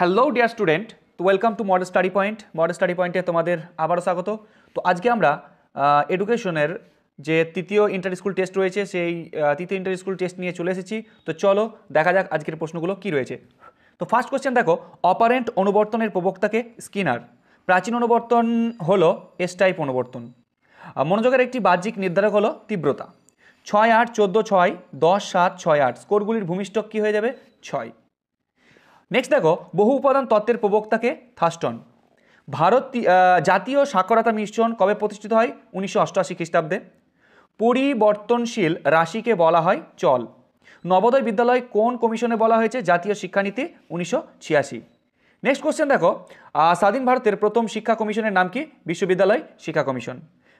Hello dear student, তো welcome to model study point. Model study পয়েন্টে তোমাদের আবারও স্বাগত। তো আজকে আমরা এডুকেশনের যে তৃতীয় ইন্টার স্কুল টেস্ট রয়েছে সেই তৃতীয় ইন্টার স্কুল টেস্ট নিয়ে চলে এসেছি। তো চলো দেখা যাক আজকের প্রশ্নগুলো কি রয়েছে। তো ফার্স্ট কোশ্চেন দেখো, অপারেন্ট অনুবর্তনের প্রবক্তাকে স্কিনার। প্রাচীন অনুবর্তন হলো এস টাইপ অনুবর্তন। মনোযোগের একটি বাহ্যিক নির্ধারক হলো তীব্রতা। 6, 8, 14, 6, 10, 7, 6, 8 স্কোরগুলির ভূমিষ্ঠক কী হয়ে যাবে? 6। নেক্সট দেখো, বহু উপাদান তত্ত্বের প্রবক্তাকে থাস্টন। জাতীয় সাক্ষরতা মিশন কবে প্রতিষ্ঠিত হয়? 1988 খ্রিস্টাব্দে। পরিবর্তনশীল রাশিকে বলা হয় চল। নবোদয় বিদ্যালয় কোন কমিশনে বলা হয়েছে? জাতীয় শিক্ষানীতি 1986। নেক্সট কোশ্চেন দেখো, স্বাধীন ভারতের প্রথম শিক্ষা কমিশনের নাম কি? বিশ্ববিদ্যালয় শিক্ষা কমিশন।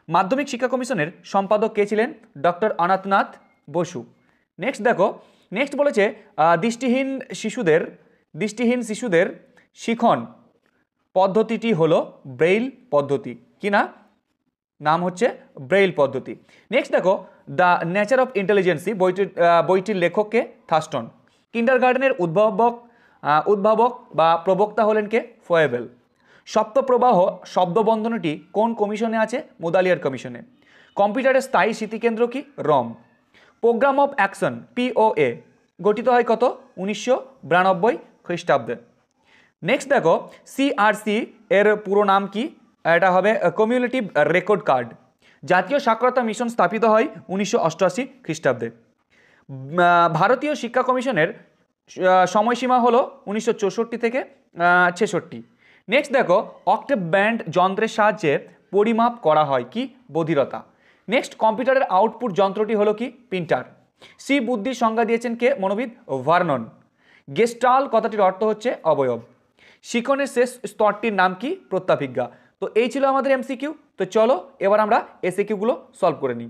মাধ্যমিক শিক্ষা কমিশনের সম্পাদক কে ছিলেন? ডক্টর অনাথনাথ বসু। নেক্সট দেখো, নেক্সট বলেছে দৃষ্টিহীন শিশুদের শিখন পদ্ধতিটি হলো ব্রেইল পদ্ধতি। কি না? নাম হচ্ছে ব্রেইল পদ্ধতি। নেক্সট দেখো, দ্য নেচার অফ ইন্টেলিজেন্সি বইটির লেখককে? থাস্টন। কিন্ডারগার্ডেনের উদ্ভাবক বা প্রবক্তা হলেন কে? ফয়েবেল। সপ্তপ্রবাহ শব্দবন্ধনীটি কোন কমিশনে আছে? মুদালিয়ার কমিশনে। কম্পিউটারের স্থায়ী স্মৃতিকেন্দ্র কি? রম। প্রোগ্রাম অফ অ্যাকশন POA গঠিত হয় কত? 1992 খ্রিস্টাব্দে। নেক্সট দেখো, CRC এর পুরো নাম কি? এটা হবে কমিউনিটিভ রেকর্ড কার্ড। জাতীয় সাক্ষরতা মিশন স্থাপিত হয় 1988 খ্রিস্টাব্দে। ভারতীয় শিক্ষা কমিশনের সময়সীমা হলো 1964 থেকে 66। নেক্সট দেখো, অক্টেভ ব্যান্ড যন্ত্রের সাহায্যে পরিমাপ করা হয় কি? বধিরতা। নেক্সট, কম্পিউটারের আউটপুট যন্ত্রটি হলো কি? প্রিন্টার। সি বুদ্ধির সংজ্ঞা দিয়েছেন কে? মনোবিদ ভার্নন। গেস্টাল কথাটির অর্থ হচ্ছে অবয়ব। শিখনের শেষ স্তরটির নাম কি? প্রত্যাভিজ্ঞা। তো এই ছিল আমাদের MCQ। তো চলো এবার আমরা SAQ গুলো সলভ করে নিই।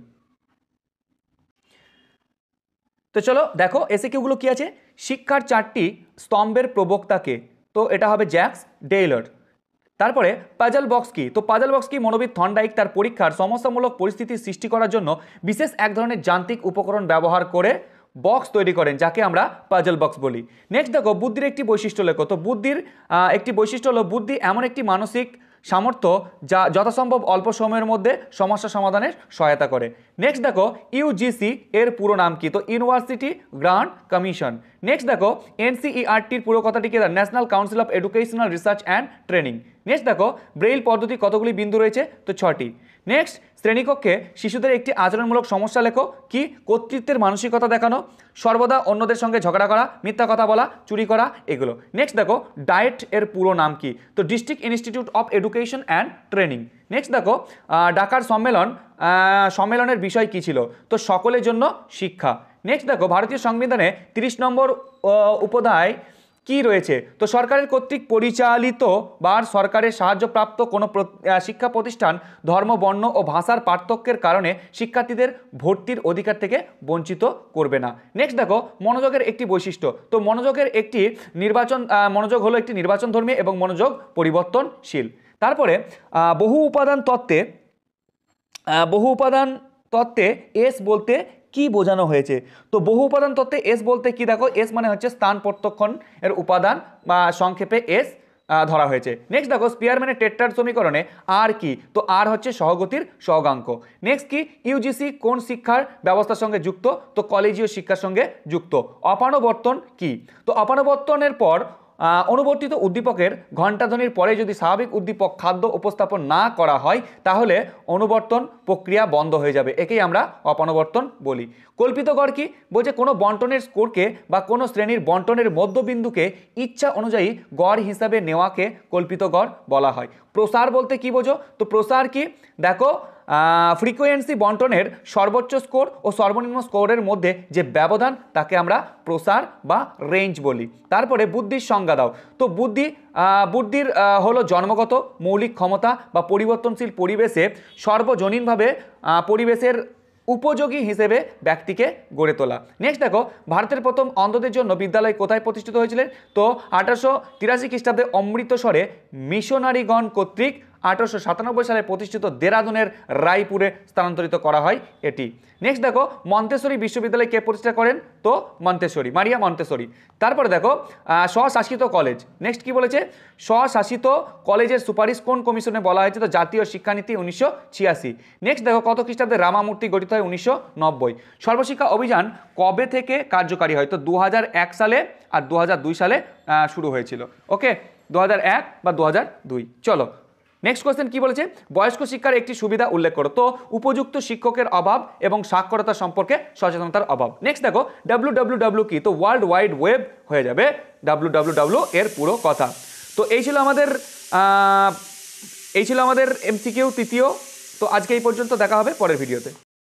তো চলো দেখো SAQ গুলো কি আছে। শিক্ষার 4টি স্তম্ভের প্রবক্তাকে? তো এটা হবে জ্যাক্স ডেইলর। তারপরে পাজল বক্স কি? তো পাজল বক্স কি? মনোবিদ থর্নডাইক তার পরীক্ষার সমস্যামূলক পরিস্থিতি সৃষ্টি করার জন্য বিশেষ এক ধরনের যান্ত্রিক উপকরণ ব্যবহার করে বক্স তৈরি করেন, যাকে আমরা পাজল বক্স বলি। নেক্সট দেখো, বুদ্ধির একটি বৈশিষ্ট্য লেখো। তো বুদ্ধির একটি বৈশিষ্ট্য হলো বুদ্ধি এমন একটি মানসিক সামর্থ্য যা যথাসম্ভব অল্প সময়ের মধ্যে সমস্যা সমাধানের সহায়তা করে। নেক্সট দেখো, UGC এর পুরো নাম কি? তো ইউনিভার্সিটি গ্রান্ট কমিশন। নেক্সট দেখো, NCERTর পুরো কথাটি কি? National council of educational research and training. Next দেখো, ব্রেইল পদ্ধতি কতগুলি বিন্দু রয়েছে? তো 6টি। নেক্সট, শ্রেণীকক্ষে শিশুদের একটি আচরণমূলক সমস্যা লেখো। কি? কর্তৃত্বের মানসিকতা দেখানো, সর্বদা অন্যদের সঙ্গে ঝগড়া করা, মিথ্যা কথা বলা, চুরি করা, এগুলো। নেক্সট দেখো, ডায়েট এর পুরো নাম কি? তো district institute of education and training. Next দেখো, ঢাকার সম্মেলনের বিষয় কি ছিল? তো সকলের জন্য শিক্ষা। নেক্সট দেখো, ভারতীয় সংবিধানে 30 নম্বর উপাধ্যায় কি রয়েছে? তো সরকারের কর্তৃক পরিচালিত বা সরকারের সাহায্যপ্রাপ্ত কোনো শিক্ষা প্রতিষ্ঠান ধর্ম, বর্ণ ও ভাষার পার্থক্যের কারণে শিক্ষার্থীদের ভর্তির অধিকার থেকে বঞ্চিত করবে না। নেক্সট দেখো, মনোযোগের একটি বৈশিষ্ট্য। তো মনোযোগ হলো একটি নির্বাচনধর্মী এবং মনোযোগ পরিবর্তনশীল। তারপরে বহু উপাদান তত্ত্বে এস বলতে কি বোঝানো হয়েছে? তো বহু উপাদান তত্ত্বে এস বলতে কি? দেখো, এস মানে হচ্ছে স্থান প্রত্যক্ষণ এর উপাদান বা সংক্ষেপে এস ধরা হয়েছে। নেক্সট দেখো, স্পিয়ারম্যানের টেট্রাড সমীকরণে আর কি? তো আর হচ্ছে সহগতির সহগাঙ্ক। নেক্সট কি? UGC কোন শিক্ষার ব্যবস্থার সঙ্গে যুক্ত? তো কলেজীয় শিক্ষার সঙ্গে যুক্ত। অপানবর্তন কি? তো অপানবর্তনের পর অনুবর্তিত উদ্দীপকের ঘণ্টাধ্বনির পরে যদি স্বাভাবিক উদ্দীপক খাদ্য উপস্থাপন না করা হয় তাহলে অনুবর্তন প্রক্রিয়া বন্ধ হয়ে যাবে। একেই আমরা অপানবর্তন বলি। কল্পিত গড় কি? বলছে কোনো বন্টনের স্কোরকে বা কোনো শ্রেণীর বন্টনের মধ্যবিন্দুকে ইচ্ছা অনুযায়ী গড় হিসাবে নেওয়াকে কল্পিত গড় বলা হয়। প্রসার বলতে কি বোঝো? তো প্রসার কি? দেখো, ফ্রিকোয়েন্সি বন্টনের সর্বোচ্চ স্কোর ও সর্বনিম্ন স্কোরের মধ্যে যে ব্যবধান তাকে আমরা প্রসার বা রেঞ্জ বলি। তারপরে বুদ্ধির সংজ্ঞা দাও। তো বুদ্ধির হলো জন্মগত মৌলিক ক্ষমতা বা পরিবর্তনশীল পরিবেশে সর্বজনীনভাবে পরিবেশের উপযোগী হিসেবে ব্যক্তিকে গড়ে তোলা। নেক্সট দেখো, ভারতের প্রথম অন্ধদের জন্য বিদ্যালয় কোথায় প্রতিষ্ঠিত হয়েছিলেন? তো 1883 খ্রিস্টাব্দে অমৃতসরে মিশনারিগণ কর্তৃক 1897 সালে প্রতিষ্ঠিত দেরাদুনের রায়পুরে স্থানান্তরিত করা হয় এটি। নেক্সট দেখো মন্তেশ্বরী বিশ্ববিদ্যালয় কে প্রতিষ্ঠা করেন? তো মন্তেশ্বরী, মারিয়া মন্তেশ্বরী। তারপরে দেখো স্বশাসিত কলেজ, নেক্সট কি বলেছে? স্বশাসিত কলেজের সুপারিশ কোন কমিশনে বলা হয়েছে? তো জাতীয় শিক্ষানীতি 1986। নেক্সট দেখো কত খ্রিস্টাব্দে রামামূর্তি গঠিত হয়? 1990। সর্বশিক্ষা অভিযান কবে থেকে কার্যকারী হয়? তো 2001 সালে আর 2002 সালে শুরু হয়েছিল। ওকে, 2001 বা 2002। চলো নেক্সট কোয়েশ্চেন কি বলেছে? বয়স্ক শিক্ষার একটি সুবিধা উল্লেখ করো। তো উপযুক্ত শিক্ষকের অভাব এবং সাক্ষরতা সম্পর্কে সচেতনতার অভাব। নেক্সট দেখো www কি? তো ওয়ার্ল্ড ওয়াইড ওয়েব হয়ে যাবে www এর পুরো কথা। তো এই ছিল আমাদের এমসিকিউ তৃতীয়। তো আজকে এই পর্যন্ত, দেখা হবে পরের ভিডিওতে।